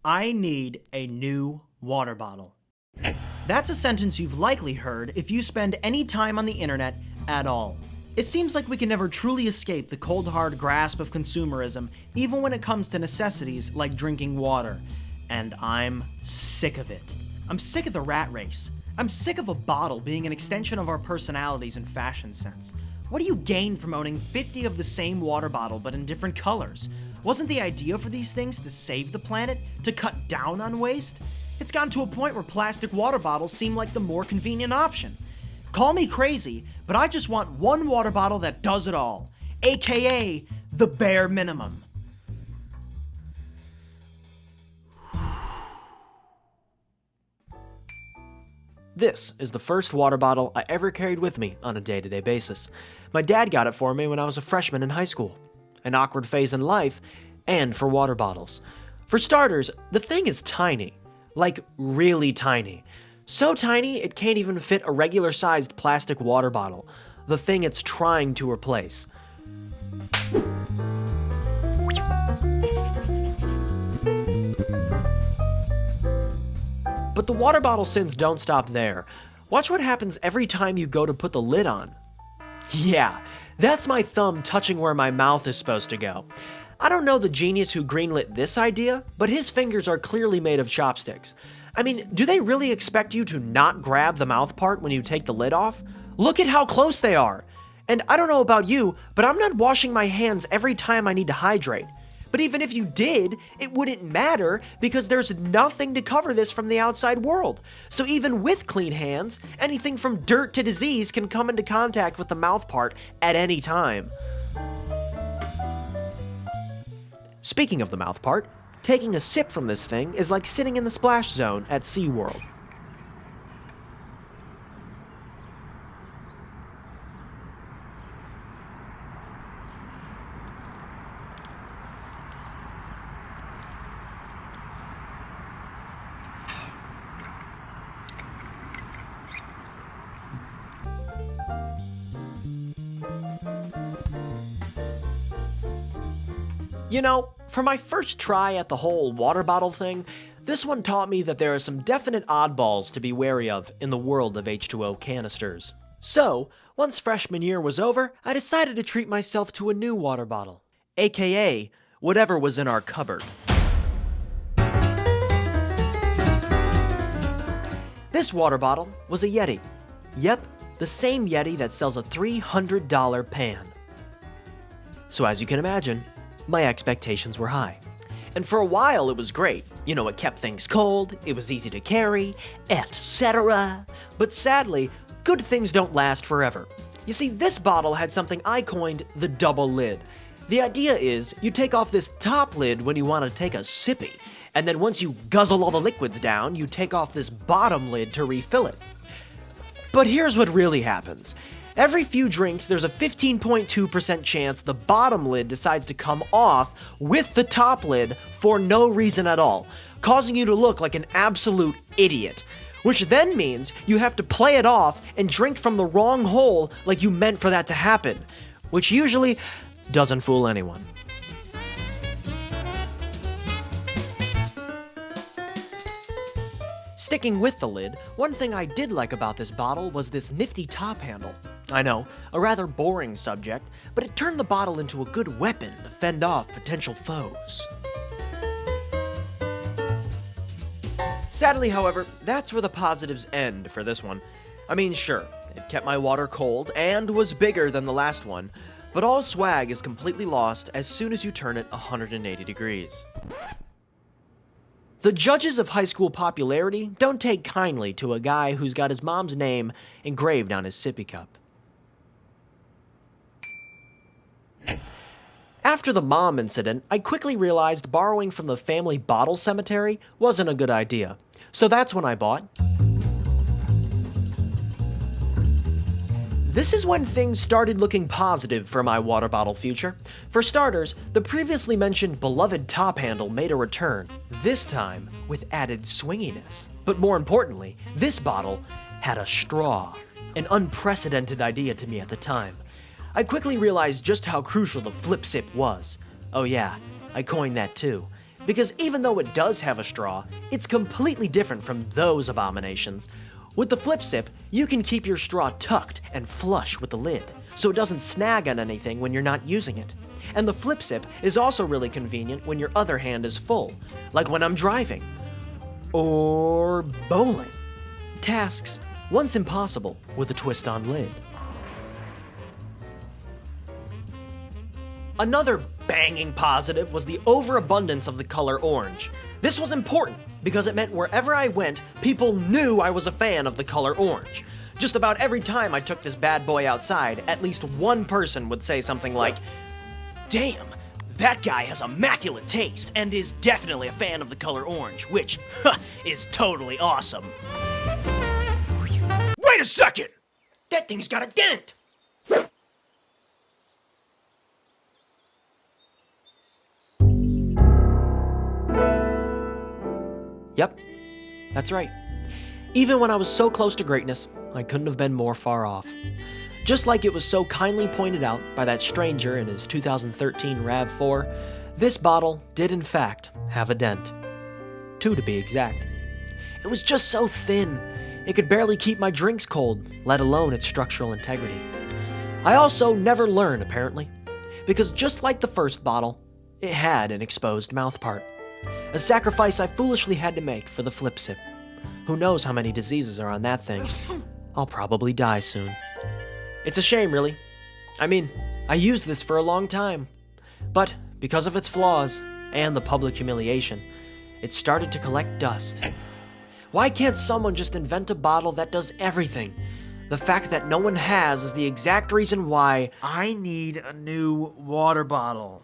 I need a new water bottle. That's a sentence you've likely heard if you spend any time on the internet at all. It seems like we can never truly escape the cold hard grasp of consumerism, even when it comes to necessities like drinking water. And I'm sick of it. I'm sick of the rat race. I'm sick of a bottle being an extension of our personalities and fashion sense. What do you gain from owning 50 of the same water bottle but in different colors? Wasn't the idea for these things to save the planet? To cut down on waste? It's gotten to a point where plastic water bottles seem like the more convenient option. Call me crazy, but I just want one water bottle that does it all, aka the bare minimum. This is the first water bottle I ever carried with me on a day-to-day basis. My dad got it for me when I was a freshman in high school. An awkward phase in life, and for water bottles. For starters, the thing is tiny. Like, really tiny. So tiny, it can't even fit a regular-sized plastic water bottle, the thing it's trying to replace. But the water bottle sins don't stop there. Watch what happens every time you go to put the lid on. Yeah, that's my thumb touching where my mouth is supposed to go. I don't know the genius who greenlit this idea, but his fingers are clearly made of chopsticks. I mean, do they really expect you to not grab the mouth part when you take the lid off? Look at how close they are. And I don't know about you, but I'm not washing my hands every time I need to hydrate. But even if you did, it wouldn't matter because there's nothing to cover this from the outside world. So even with clean hands, anything from dirt to disease can come into contact with the mouth part at any time. Speaking of the mouth part, taking a sip from this thing is like sitting in the splash zone at SeaWorld. You know, for my first try at the whole water bottle thing, this one taught me that there are some definite oddballs to be wary of in the world of H2O canisters. So, once freshman year was over, I decided to treat myself to a new water bottle, aka whatever was in our cupboard. This water bottle was a Yeti. Yep, the same Yeti that sells a $300 pan. So as you can imagine, my expectations were high. And for a while it was great. You know, it kept things cold, it was easy to carry, etc. But sadly, good things don't last forever. You see, this bottle had something I coined the double lid. The idea is, you take off this top lid when you want to take a sippy, and then once you guzzle all the liquids down, you take off this bottom lid to refill it. But here's what really happens. Every few drinks, there's a 15.2% chance the bottom lid decides to come off with the top lid for no reason at all, causing you to look like an absolute idiot. Which then means you have to play it off and drink from the wrong hole like you meant for that to happen, which usually doesn't fool anyone. Sticking with the lid, one thing I did like about this bottle was this nifty top handle. I know, a rather boring subject, but it turned the bottle into a good weapon to fend off potential foes. Sadly, however, that's where the positives end for this one. I mean, sure, it kept my water cold and was bigger than the last one, but all swag is completely lost as soon as you turn it 180 degrees. The judges of high school popularity don't take kindly to a guy who's got his mom's name engraved on his sippy cup. After the mom incident, I quickly realized borrowing from the family bottle cemetery wasn't a good idea. So that's when I bought. This is when things started looking positive for my water bottle future. For starters, the previously mentioned beloved top handle made a return, this time with added swinginess. But more importantly, this bottle had a straw, an unprecedented idea to me at the time. I quickly realized just how crucial the flip sip was. Oh yeah, I coined that too. Because even though it does have a straw, it's completely different from those abominations. With the Flip Sip, you can keep your straw tucked and flush with the lid, so it doesn't snag on anything when you're not using it. And the Flip Sip is also really convenient when your other hand is full, like when I'm driving. Or bowling. Tasks once impossible with a twist-on lid. Another banging positive was the overabundance of the color orange. This was important because it meant wherever I went, people knew I was a fan of the color orange. Just about every time I took this bad boy outside, at least one person would say something like, "Damn, that guy has immaculate taste and is definitely a fan of the color orange, which is totally awesome." Wait a second! That thing's got a dent! Yep, that's right. Even when I was so close to greatness, I couldn't have been more far off. Just like it was so kindly pointed out by that stranger in his 2013 RAV4, this bottle did in fact have a dent. 2 to be exact. It was just so thin, it could barely keep my drinks cold, let alone its structural integrity. I also never learn, apparently, because just like the first bottle, it had an exposed mouthpart. A sacrifice I foolishly had to make for the Flip Sip. Who knows how many diseases are on that thing? I'll probably die soon. It's a shame, really. I mean, I used this for a long time. But because of its flaws and the public humiliation, it started to collect dust. Why can't someone just invent a bottle that does everything? The fact that no one has is the exact reason why I need a new water bottle.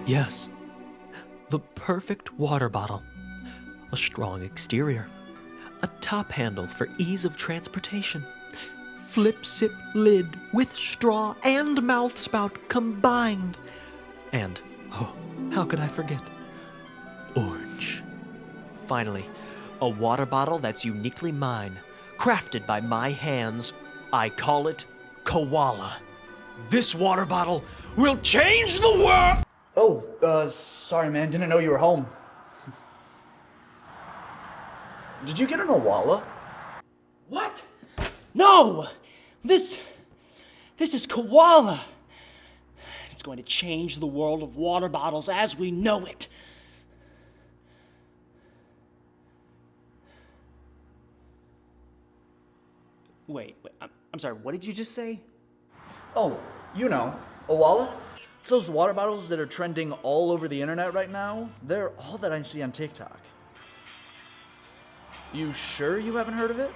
Yes, the perfect water bottle. A strong exterior, a top handle for ease of transportation, Flip Sip lid with straw and mouth spout combined, and, oh, how could I forget, orange. Finally, a water bottle that's uniquely mine, crafted by my hands. I call it Koala. This water bottle will change the world! Oh, sorry man, didn't know you were home. Did you get an Awala? What? No! This is Koala. It's going to change the world of water bottles as we know it. Wait, I'm sorry, what did you just say? Oh, you know, Awala? It's those water bottles that are trending all over the internet right now. They're all that I see on TikTok. You sure you haven't heard of it?